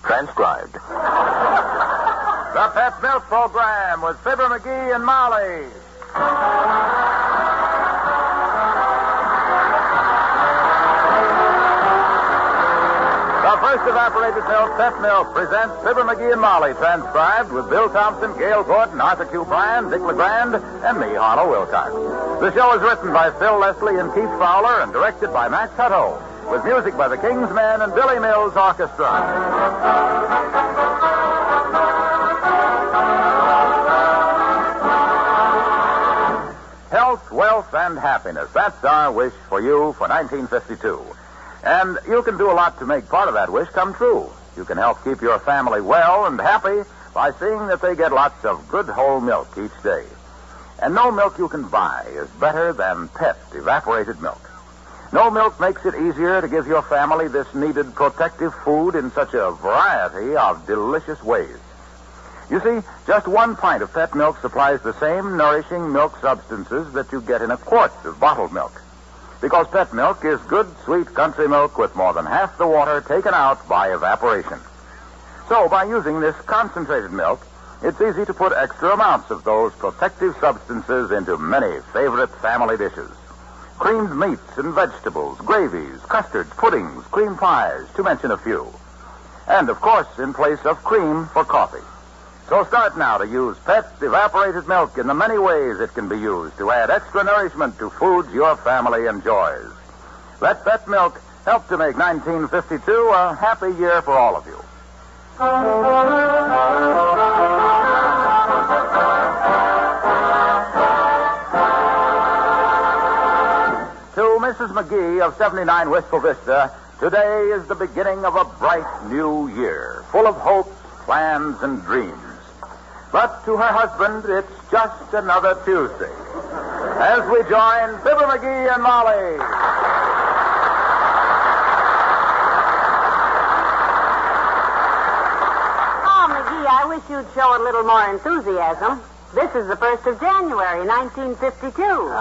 Transcribed. The Pep Milk Program with Fibber McGee and Molly. The first evaporated milk, Pep Milk, presents Fibber McGee and Molly, transcribed with Bill Thompson, Gail Gordon, Arthur Q. Bryan, Dick LeGrand, and me, Harlow Wilcox. The show is written by Phil Leslie and Keith Fowler and directed by Max Hutto, with music by the King's Men and Billy Mills Orchestra. Health, wealth, and happiness. That's our wish for you for 1952. And you can do a lot to make part of that wish come true. You can help keep your family well and happy by seeing that they get lots of good whole milk each day. And no milk you can buy is better than Pet evaporated milk. No milk makes it easier to give your family this needed protective food in such a variety of delicious ways. You see, just 1 pint of Pet milk supplies the same nourishing milk substances that you get in a quart of bottled milk. Because Pet milk is good, sweet country milk with more than half the water taken out by evaporation. So, by using this concentrated milk, it's easy to put extra amounts of those protective substances into many favorite family dishes. Creamed meats and vegetables, gravies, custards, puddings, cream pies, to mention a few. And, of course, in place of cream for coffee. So start now to use Pet evaporated milk in the many ways it can be used to add extra nourishment to foods your family enjoys. Let Pet milk help to make 1952 a happy year for all of you. To Mrs. McGee of 79 Wistful Vista, today is the beginning of a bright new year, full of hopes, plans, and dreams. But to her husband, it's just another Tuesday. As we join Fibber McGee and Molly. Oh, McGee, I wish you'd show a little more enthusiasm. This is the 1st of January, 1952.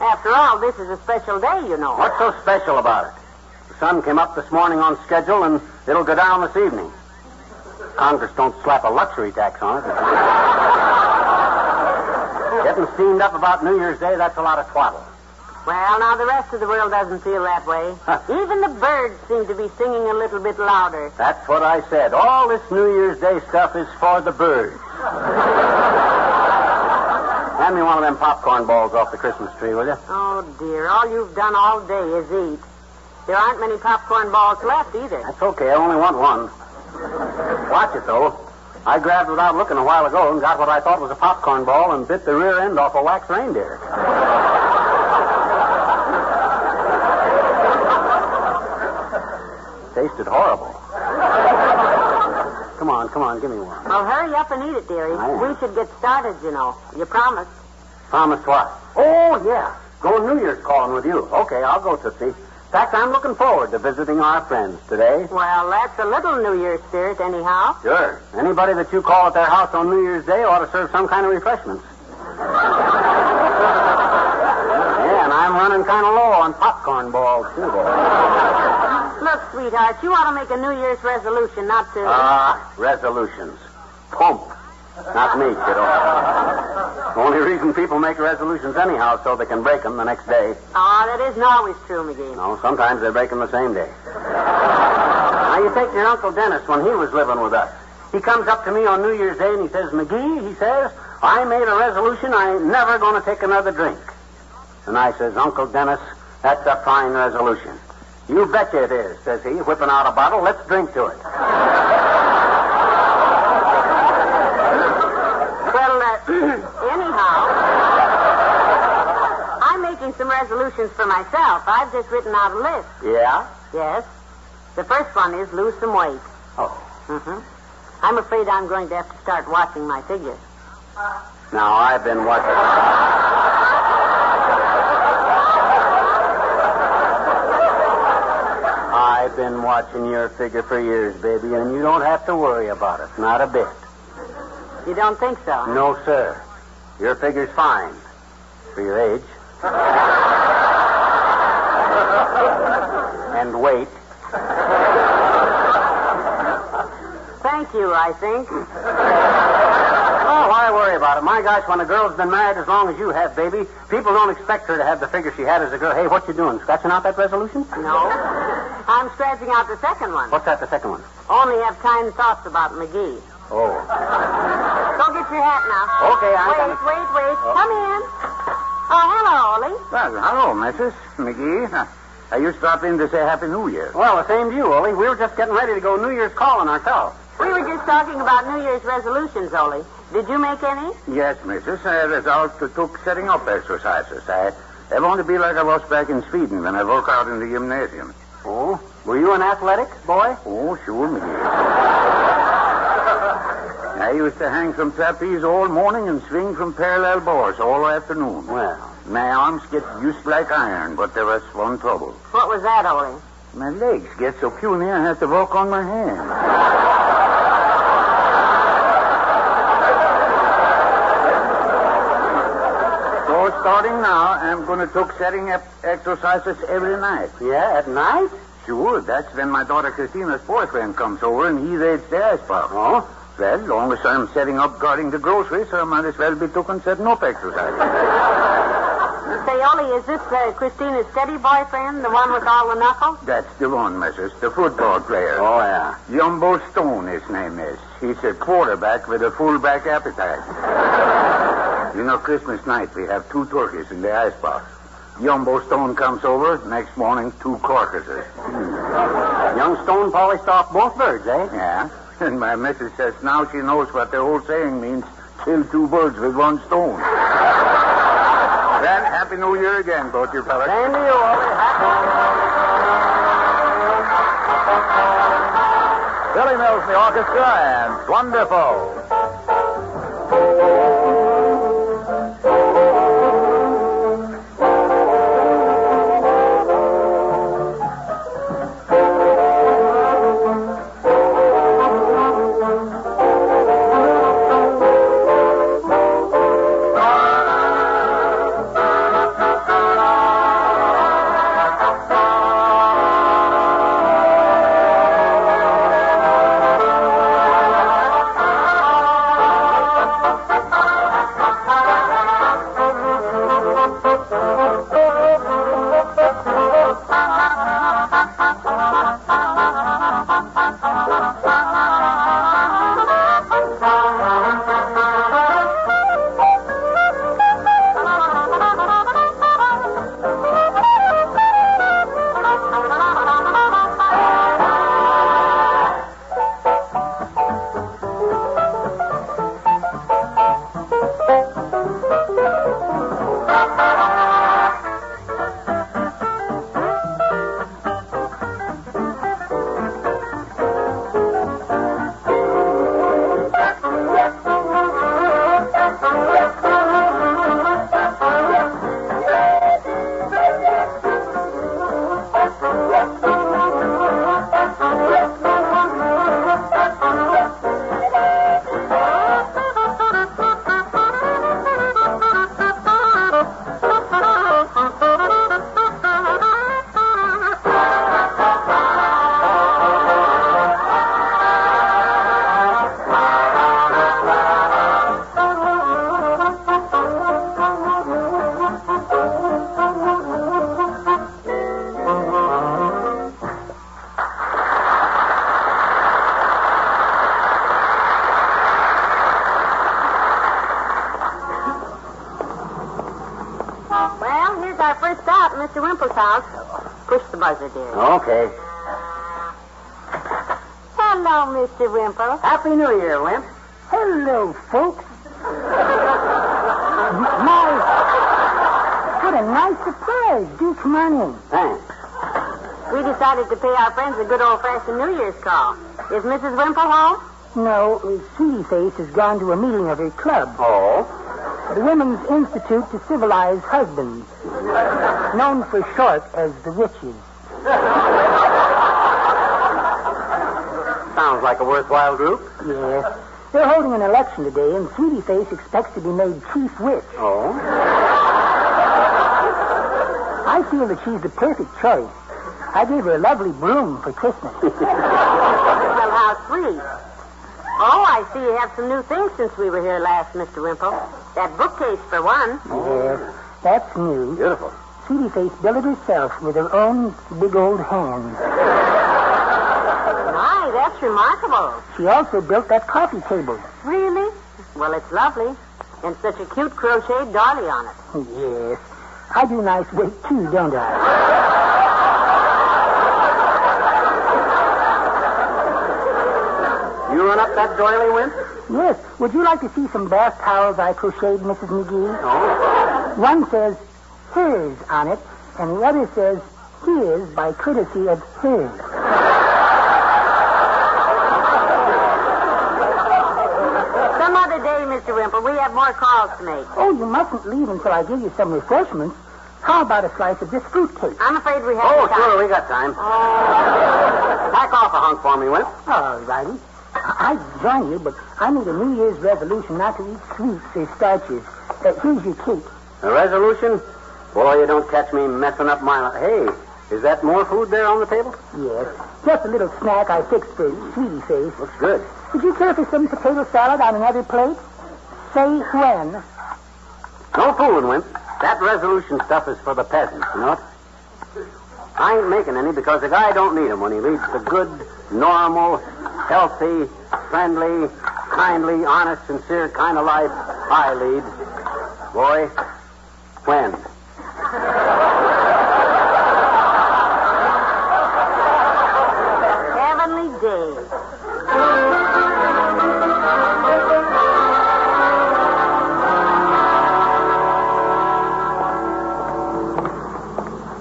After all, this is a special day, you know. What's so special about it? The sun came up this morning on schedule, and it'll go down this evening. Congress don't slap a luxury tax on it. Getting steamed up about New Year's Day, that's a lot of twaddle. Well, now, the rest of the world doesn't feel that way. Even the birds seem to be singing a little bit louder. That's what I said. All this New Year's Day stuff is for the birds. Hand me one of them popcorn balls off the Christmas tree, will you? Oh, dear. All you've done all day is eat. There aren't many popcorn balls left either. That's okay. I only want one. Watch it, though. I grabbed without looking a while ago and got what I thought was a popcorn ball and bit the rear end off a wax reindeer. Tasted horrible. Come on, give me one. Well, hurry up and eat it, dearie. We should get started, you know. You promised. Promised what? Oh, yeah. Going New Year's calling with you. Okay, I'll go, Tootsie. In fact, I'm looking forward to visiting our friends today. Well, that's a little New Year's spirit, anyhow. Sure. Anybody that you call at their house on New Year's Day ought to serve some kind of refreshments. Yeah, and I'm running kind of low on popcorn balls, too, there. Look, sweetheart, you ought to make a New Year's resolution not to... Resolutions. Pump. Not me, kiddo. The only reason people make resolutions anyhow so they can break them the next day. Oh, that isn't always true, McGee. No, sometimes they break them the same day. Now, you take your Uncle Dennis when he was living with us. He comes up to me on New Year's Day and he says, McGee, he says, I made a resolution I ain't never going to take another drink. And I says, Uncle Dennis, that's a fine resolution. You betcha it is, says he, whipping out a bottle. Let's drink to it. Anyhow, I'm making some resolutions for myself. I've just written out a list. Yeah? Yes. The first one is lose some weight. Oh. Mm-hmm. I'm afraid I'm going to have to start watching my figure. Now, I've been watching... I've been watching your figure for years, baby, and you don't have to worry about it. Not a bit. You don't think so? No, sir. Your figure's fine. For your age. And weight. thank you, I think. Oh, why worry about it? My gosh, when a girl's been married as long as you have, baby, people don't expect her to have the figure she had as a girl. Hey, what you doing? Scratching out that resolution? No. I'm scratching out the second one. What's that, the second one? Only have kind thoughts about McGee. Oh. Go get your hat now. Okay, I'm Wait. Oh. Come in. Oh, hello, Ollie. Well, hello, Mrs. McGee. You stopped in to say Happy New Year. Well, the same to you, Ollie. We were just getting ready to go New Year's calling ourselves. We were just talking about New Year's resolutions, Ollie. Did you make any? Yes, Mrs. I resolved to took setting up exercises. I want to be like I was back in Sweden when I work out in the gymnasium. Oh? Were you an athletic boy? Oh, sure, McGee. I used to hang from trapeze all morning and swing from parallel bars all afternoon. Well. My arms get used like iron, but there was one trouble. What was that, Ollie? My legs get so puny I have to walk on my hands. So starting now, I'm going to took setting up exercises every night. Yeah, at night? Sure, that's when my daughter Christina's boyfriend comes over and he raids the ice pop. Oh? Well, long as I'm setting up guarding the groceries, I might as well be taking setting up exercises. Say, Ollie, is this Christina's steady boyfriend, the one with all the knuckles? That's the one, Mrs. The football player. Oh, yeah. Jumbo Stone, his name is. He's a quarterback with a fullback appetite. You know, Christmas night, we have 2 turkeys in the icebox. Jumbo Stone comes over, next morning, 2 carcasses. Young Stone polished off both birds, eh? Yeah. And my missus says now she knows what the old saying means, kill 2 birds with 1 stone. Well, Happy New Year again, both you fellas. Same to you, Ollie. Billy Mills, the orchestra, and Wonderful. Mr. Wimple's house. Push the buzzer, dear. Okay. Hello, Mr. Wimple. Happy New Year, Wimp. Hello, folks. My, what a nice surprise. Do come on in. Thanks. We decided to pay our friends a good old-fashioned New Year's call. Is Mrs. Wimple home? No, Sweetie Face has gone to a meeting of her club. Oh? The Women's Institute to Civilize Husbands. Known for short as the Witches. Sounds like a worthwhile group. Yes. They're holding an election today, and Sweetie Face expects to be made chief witch. Oh? I feel that she's the perfect choice. I gave her a lovely broom for Christmas. Well, how sweet. see you have some new things since we were here last, Mr. Wimple. That bookcase, for one. Yes, that's new. Beautiful. Sweetie Face built it herself with her own big old hands. My, that's remarkable. She also built that coffee table. Really? Well, it's lovely. And such a cute crocheted dolly on it. Yes. I do nice work, too, don't I? You run up that doily, Wimp? Yes. Would you like to see some bath towels I crocheted, Mrs. McGee? No. One says hers on it, and the other says his by courtesy of hers. Some other day, Mr. Wimple, we have more calls to make. Oh, you mustn't leave until I give you some refreshments. How about a slice of this fruitcake? I'm afraid we have Oh, time. sure, we got time. Pack off a hunk for me, Wimp. All righty. I'd join you, but I need a New Year's resolution not to eat sweets or starches. Here's your cake. A resolution? Boy, you don't catch me messing up my... Hey, is that more food there on the table? Yes. Just a little snack I fixed for Sweetie Face. Looks good. Would you care for some potato salad on another plate? Say when. No fooling, Wimp. That resolution stuff is for the peasants, you know it? I ain't making any because the guy don't need 'em when he leads the good, normal, healthy, friendly, kindly, honest, sincere kind of life I lead. Boy, when? Heavenly day.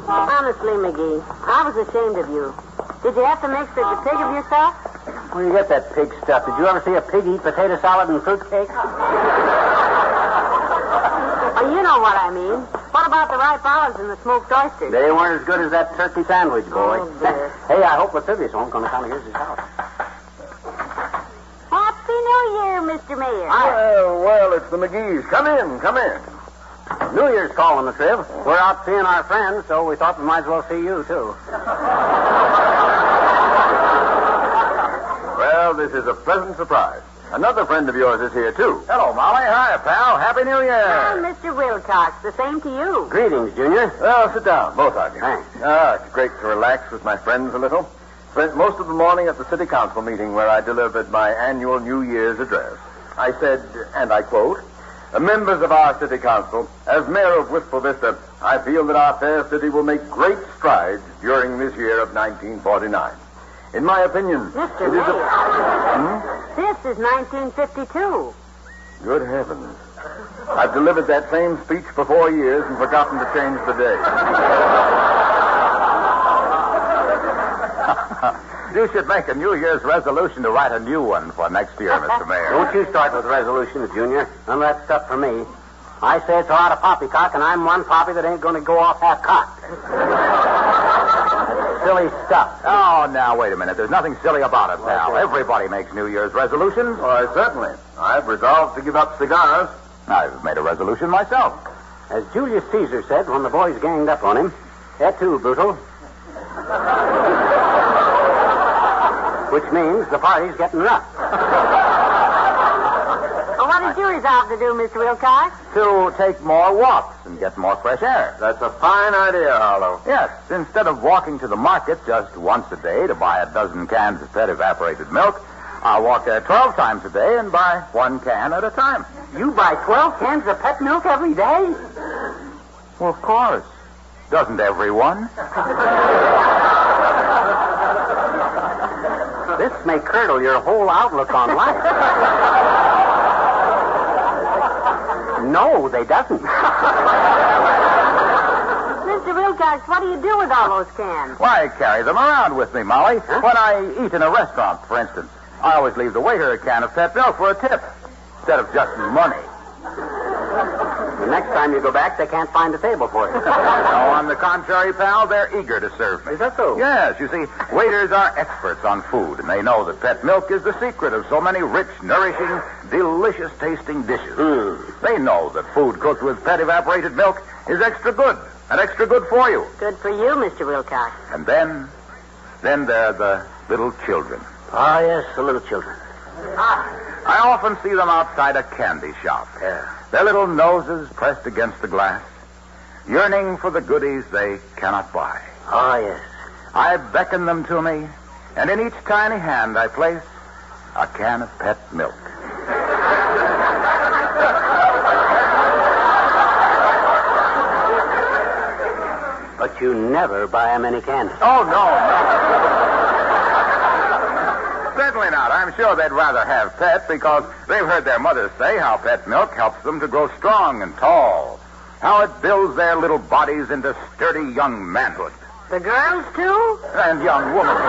Honestly, McGee, I was ashamed of you. Did you have to make such a pig of yourself? Where you get that pig stuff? Did you ever see a pig eat potato salad and fruitcake? Oh, you know what I mean. What about the ripe olives and the smoked oysters? They weren't as good as that turkey sandwich, boy. Oh, dear. Hey, I hope Lascivious won't come to town. Here's his house. Happy New Year, Mr. Mayor. Well, it's the McGees. Come in, come in. New Year's calling the trip. We're out seeing our friends, so we thought we might as well see you, too. Well, this is a pleasant surprise. Another friend of yours is here, too. Hello, Molly. Hi, pal. Happy New Year. Hi, Mr. Wilcox. The same to you. Greetings, Junior. Well, sit down, both of you. Thanks. It's great to relax with my friends a little. Spent most of the morning at the city council meeting where I delivered my annual New Year's address. I said, and I quote, "Members of our city council, as mayor of Wistful Vista, I feel that our fair city will make great strides during this year of 1949. In my opinion, Mr. it is Mayor, this is 1952. Good heavens. I've delivered that same speech for 4 years and forgotten to change the day. You should make a New Year's resolution to write a new one for next year, Mr. Mayor. Don't you start with resolutions, Junior. None of that stuff for me. I say it's a lot of poppycock, and I'm one poppy that ain't going to go off half-cocked. Silly stuff. Oh, now, wait a minute. There's nothing silly about it, pal. Everybody makes New Year's resolutions. Why, certainly. I've resolved to give up cigars. I've made a resolution myself. As Julius Caesar said when the boys ganged up on him, "Et tu, brutal." Which means the party's getting rough. Well, what did you resolve to do, Mr. Wilcox? To take more walks and get more fresh air. That's a fine idea, Harlow. Yes, instead of walking to the market just once a day to buy a dozen cans of pet evaporated milk, I'll walk there 12 times a day and buy 1 can at a time. You buy 12 cans of pet milk every day? Well, of course. Doesn't everyone? This may curdle your whole outlook on life. No, they doesn't. Mr. Wilcox, what do you do with all those cans? Why, I carry them around with me, Molly. When I eat in a restaurant, for instance, I always leave the waiter a can of pet milk for a tip instead of just money. The next time you go back, they can't find a table for you. No, on the contrary, pal, they're eager to serve me. Is that so? Yes, you see, waiters are experts on food, and they know that pet milk is the secret of so many rich, nourishing, delicious-tasting dishes. They know that food cooked with pet evaporated milk is extra good, and extra good for you. Good for you, Mr. Wilcox. And then there are the little children. Ah, yes, the little children. I often see them outside a candy shop. Yeah. Their little noses pressed against the glass, yearning for the goodies they cannot buy. Oh, yes. I beckon them to me, and in each tiny hand I place a can of pet milk. But you never buy them any candy. Oh, no. Certainly not. I'm sure they'd rather have pet because they've heard their mothers say how pet milk helps them to grow strong and tall, how it builds their little bodies into sturdy young manhood. The girls, too? And young womanhood.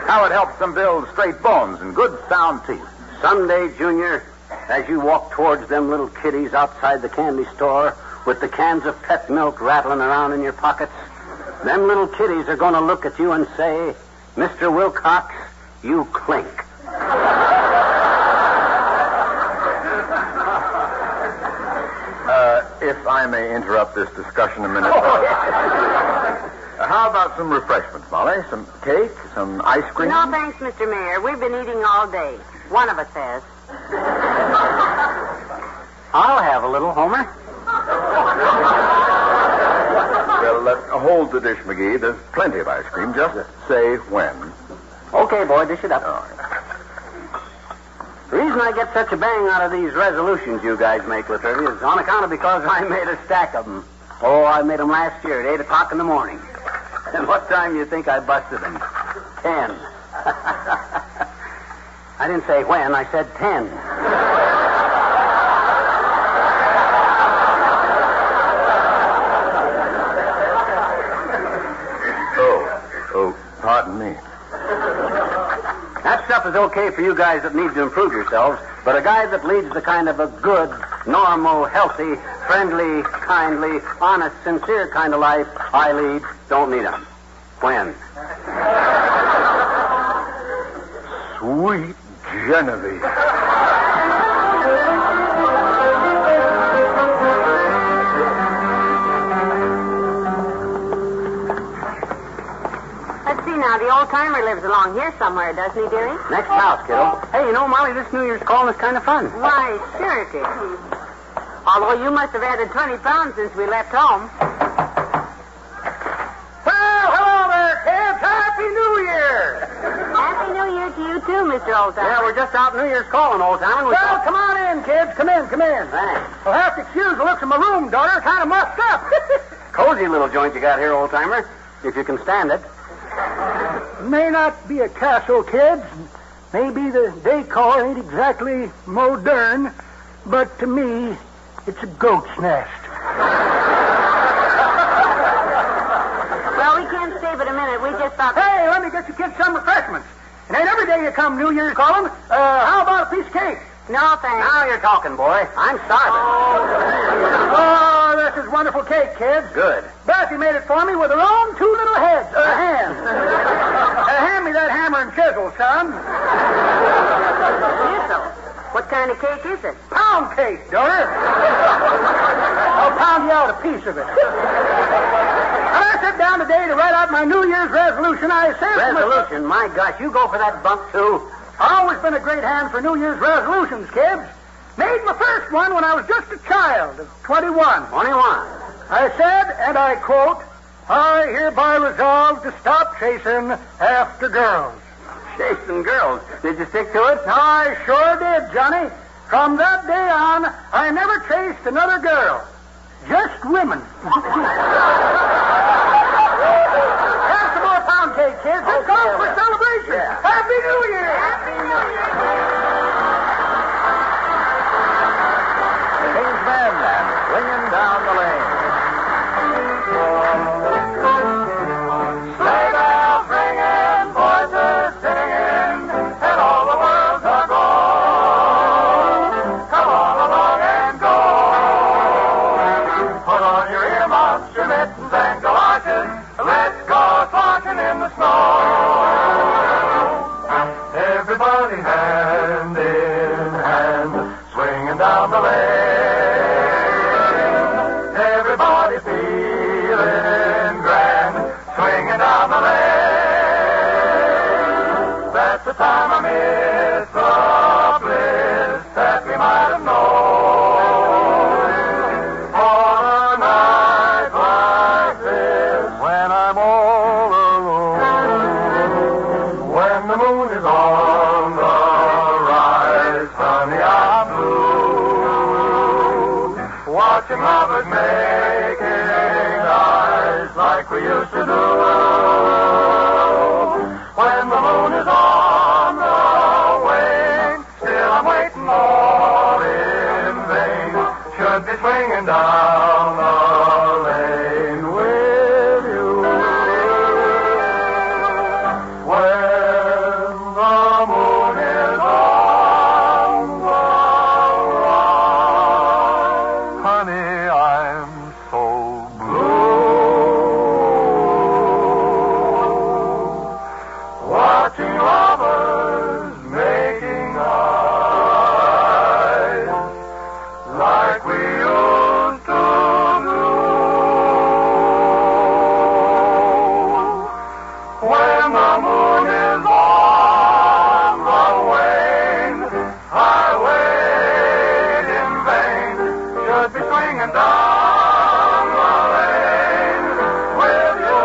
How it helps them build straight bones and good sound teeth. Someday, Junior, as you walk towards them little kiddies outside the candy store with the cans of pet milk rattling around in your pockets, them little kiddies are going to look at you and say, Mr. Wilcox, you clink. If I may interrupt this discussion a minute. How about some refreshments, Molly? Some cake? Some ice cream? No, thanks, Mr. Mayor. We've been eating all day. One of us has. I'll have a little, Homer. Well, hold the dish, McGee. There's plenty of ice cream. Just say when. Okay, boy, dish it up. All right. The reason I get such a bang out of these resolutions you guys make, Lafferty, is on account of because I made a stack of them. Oh, I made them last year at 8 o'clock in the morning. And what time do you think I busted them? 10. I didn't say when, I said 10. Oh, pardon me. That stuff is okay for you guys that need to improve yourselves, but a guy that leads the kind of a good, normal, healthy, friendly, kindly, honest, sincere kind of life I lead don't need them. When? Sweet Genevieve. Let's see now. The old-timer lives along here somewhere, doesn't he, dearie? Next house, kiddo. Hey, you know, Molly, this New Year's calling is kind of fun. Why, sure it is. Although you must have added 20 pounds since we left home. Well, hello there, kids. Happy New Year. Happy New Year to you, too, Mr. Oldtimer. Yeah, we're just out New Year's calling, old town. Well, come on in, kids. Come in. Thanks. You'll have to excuse the looks of my room, daughter. Kind of muffed up. Cozy little joint you got here, old timer, if you can stand it. May not be a castle, kids. Maybe the decor ain't exactly modern, but to me, it's a goat's nest. Well, we can't stay but a minute. We just thought... Hey, let me get you kids some refreshments. It ain't every day you come New Year's calling. How about a piece of cake? No, thanks. Now you're talking, boy. I'm starving. Oh, this is wonderful cake, kids. Good. Bessie made it for me with her own two little hands. Hand me that hammer and chisel, son. Chisel? What kind of cake is it? Pound cake, daughter. I'll pound you out a piece of it. When I sit down today to write out my New Year's resolution, I said... Resolution? My gosh, you go for that bunk, too? I've always been a great hand for New Year's resolutions, kids. Made my first one when I was just a child of 21. 21. I said, and I quote, I hereby resolve to stop chasing after girls. Chasing girls. Did you stick to it? I sure did, Johnny. From that day on, I never chased another girl. Just women. Have some more pound cake, kids. It's time for celebration. Yeah. Happy New Year. Happy New Year. Kingsmen and swinging down the lane. Sleigh bells ringing, voices singing, and all the world's aglow. Come on along and go. Put on your earmuffs, your mittens, and galoshes. Let's go sloshing in the snow. Everybody hand in hand, swinging down the lane. Everybody feeling grand, swinging down the lane. That's the time I miss is on the rise, honey, I'm blue. Watching lovers making eyes like we used to do. When the moon is on the wane, still I'm waiting all in vain. Should be swinging down the lane with you. When the moon is on the rise, honey, I'm so blue. Watching lovers making eyes like we used to do. When the moon is on the wane, I wait in vain. Should be swinging down the lane with you.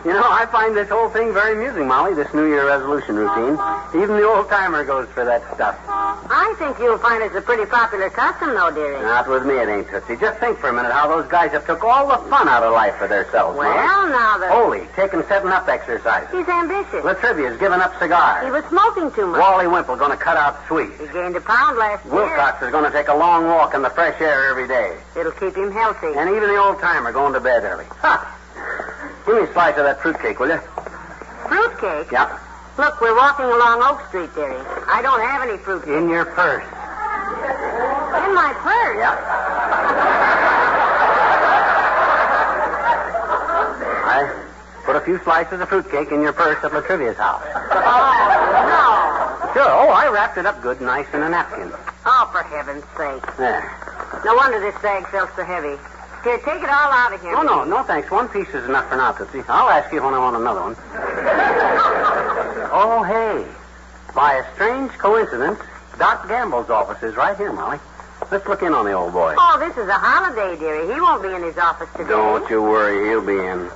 You know, I find this whole thing very amusing, Molly, this New Year resolution routine. Even the old-timer goes for that stuff. I think you'll find it's a pretty popular custom, though, dearie. Not with me, it ain't, Tootsie. Just think for a minute how those guys have took all the fun out of life for themselves, Molly. Well, now that... Holy, taking 7-Up exercise. He's ambitious. Latrivia's given up cigars. He was smoking too much. Wally Wimple going to cut out sweets. He gained a pound last year. Wilcox is going to take a long walk in the fresh air every day. It'll keep him healthy. And even the old-timer going to bed early. Ha! Give me a slice of that fruitcake, will you? Fruitcake? Yep. Look, we're walking along Oak Street, dearie. I don't have any fruitcake. In your purse. In my purse? Yep. I put a few slices of fruitcake in your purse at Latrivia's house. Oh, Sure. Oh, I wrapped it up good, nice in a napkin. no. Oh, for heaven's sake. There. No wonder this bag felt so heavy. Here, take it all out of here. Oh, no, thanks. One piece is enough for now, Tootsie. I'll ask you when I want another one. Oh, hey. By a strange coincidence, Doc Gamble's office is right here, Molly. Let's look in on the old boy. Oh, this is a holiday, dearie. He won't be in his office today. Don't you worry, he'll be in.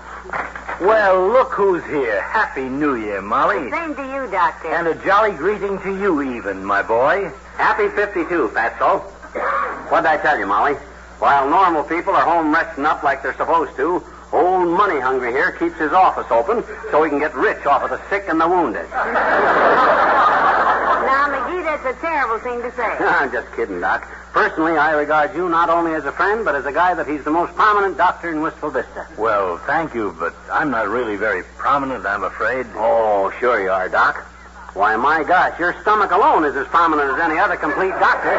Well, look who's here. Happy New Year, Molly. Same to you, Doctor. And a jolly greeting to you, even, my boy. Happy 52, Fatso. What'd I tell you, Molly? While normal people are home resting up like they're supposed to, old Money Hungry here keeps his office open so he can get rich off of the sick and the wounded. Now, McGee, that's a terrible thing to say. I'm just kidding, Doc. Personally, I regard you not only as a friend, but as a guy that he's the most prominent doctor in Wistful Vista. Well, thank you, but I'm not really very prominent, I'm afraid. Oh, sure you are, Doc. Why, my gosh, your stomach alone is as prominent as any other complete doctor.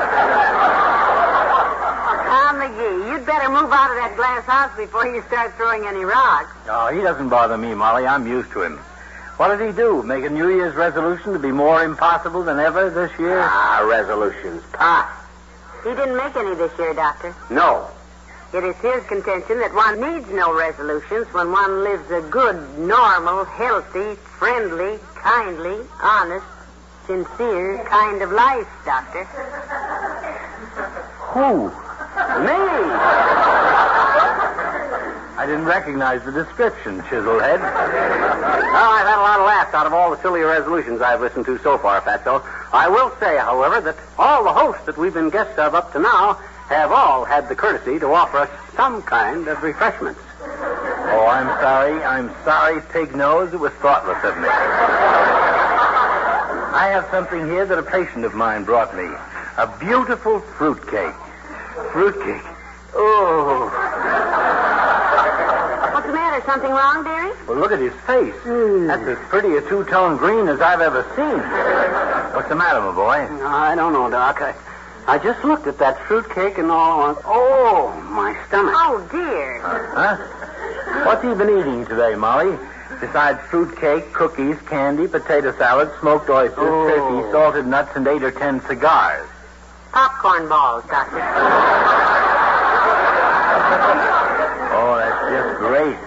Now, McGee, you'd better move out of that glass house before you start throwing any rocks. Oh, he doesn't bother me, Molly. I'm used to him. What did he do? Make a New Year's resolution to be more impossible than ever this year? Ah, resolutions. Pah. He didn't make any this year, Doctor. No. It is his contention that one needs no resolutions when one lives a good, normal, healthy, friendly, kindly, honest, sincere kind of life, Doctor. Who? Me? I didn't recognize the description, Chiselhead. Well, I've had a lot of laughs out of all the silly resolutions I've listened to so far, Fatso. I will say, however, that all the hosts that we've been guests of up to now have all had the courtesy to offer us some kind of refreshments. Oh, I'm sorry, Pig Nose. It was thoughtless of me. I have something here that a patient of mine brought me. A beautiful fruitcake. Fruitcake. Oh. What's the matter? Something wrong, dearie? Well, look at his face. That's as pretty a two-tone green as I've ever seen. What's the matter, my boy? I don't know, Doc. I just looked at that fruitcake and all. Oh, my stomach. Oh, dear. Huh? What's he been eating today, Molly? Besides fruitcake, cookies, candy, potato salad, smoked oysters, turkey, salted nuts, and 8 or 10 cigars. Popcorn balls, Doctor. Oh, that's just great.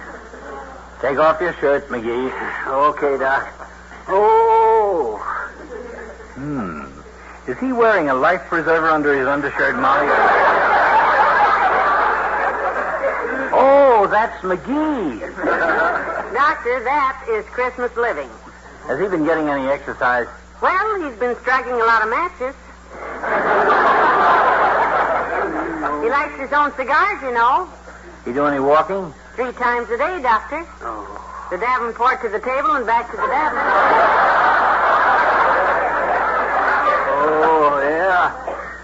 Take off your shirt, McGee. Okay, Doc. Oh. Is he wearing a life preserver under his undershirt, Molly? Oh, that's McGee. Doctor, that is Christmas living. Has he been getting any exercise? Well, he's been striking a lot of matches. He likes his own cigars, you know. He do any walking? 3 times a day, Doctor. Oh. The Davenport to the table and back to the Davenport. Oh, yeah.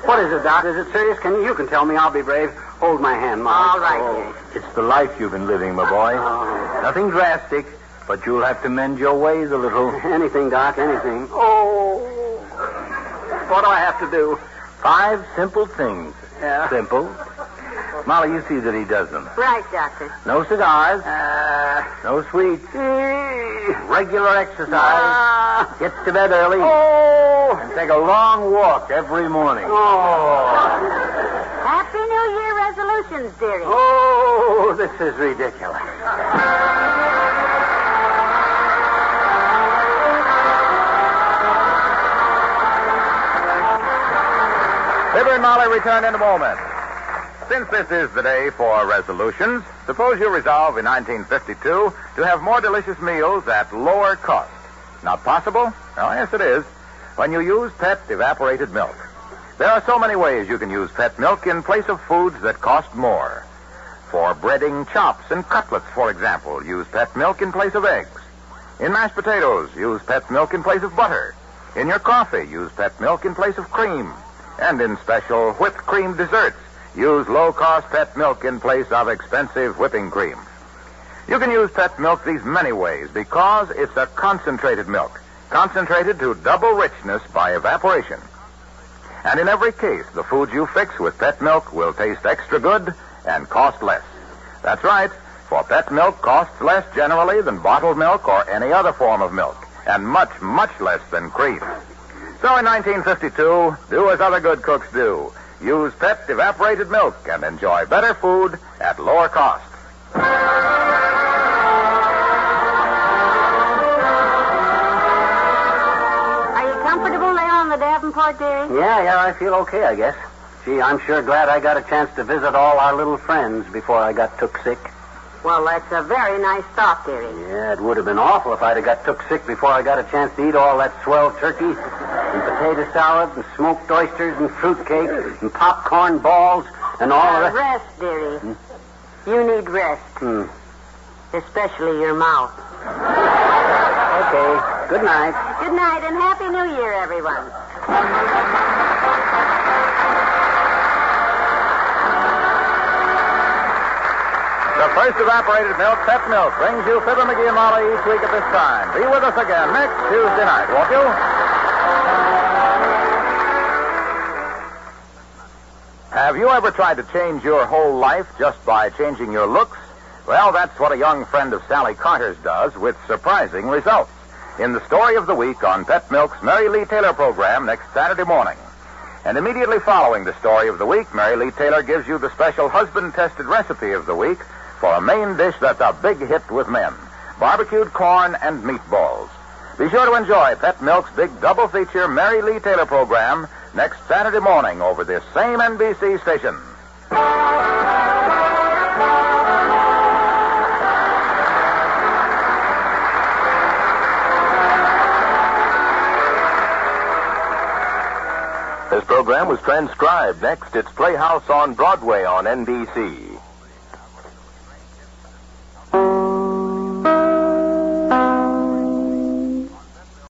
What is it, Doc? Is it serious? You can tell me. I'll be brave. Hold my hand, Molly. All right, dear. It's the life you've been living, my boy. Nothing drastic, but you'll have to mend your ways a little. Anything, Doc, anything. Oh. What do I have to do? 5 simple things. Yeah. Simple. Molly, you see that he does them. Right, Doctor. No cigars. No sweets. Regular exercise. Get to bed early. Oh. And take a long walk every morning. Oh. Happy New Year resolutions, dearie. Oh, this is ridiculous. Fibber and Molly return in a moment. Since this is the day for resolutions, suppose you resolve in 1952 to have more delicious meals at lower cost. Not possible? Oh, yes, it is. When you use Pet evaporated milk. There are so many ways you can use Pet milk in place of foods that cost more. For breading chops and cutlets, for example, use Pet milk in place of eggs. In mashed potatoes, use Pet milk in place of butter. In your coffee, use Pet milk in place of cream. And in special whipped cream desserts, use low-cost Pet milk in place of expensive whipping cream. You can use Pet milk these many ways because it's a concentrated milk, concentrated to double richness by evaporation. And in every case, the foods you fix with Pet milk will taste extra good and cost less. That's right, for Pet milk costs less generally than bottled milk or any other form of milk, and much, much less than cream. So in 1952, do as other good cooks do. Use Pet evaporated milk and enjoy better food at lower cost. Are you comfortable there on the Davenport, dearie? Yeah, I feel okay, I guess. Gee, I'm sure glad I got a chance to visit all our little friends before I got took sick. Well, that's a very nice thought, dearie. Yeah, it would have been awful if I'd have got took sick before I got a chance to eat all that swell turkey and potato salad and smoked oysters and fruitcake and popcorn balls and all of that. Rest, dearie. You need rest. Especially your mouth. Okay. Good night. Good night and Happy New Year, everyone. The first evaporated milk, Pet milk, brings you Fibber, McGee, and Molly each week at this time. Be with us again next Tuesday night, won't you? Have you ever tried to change your whole life just by changing your looks? Well, that's what a young friend of Sally Carter's does with surprising results. In the story of the week on Pet Milk's Mary Lee Taylor program next Saturday morning. And immediately following the story of the week, Mary Lee Taylor gives you the special husband-tested recipe of the week for a main dish that's a big hit with men, barbecued corn and meatballs. Be sure to enjoy Pet Milk's big double feature Mary Lee Taylor program next Saturday morning over this same NBC station. This program was transcribed. Next, it's Playhouse on Broadway on NBC.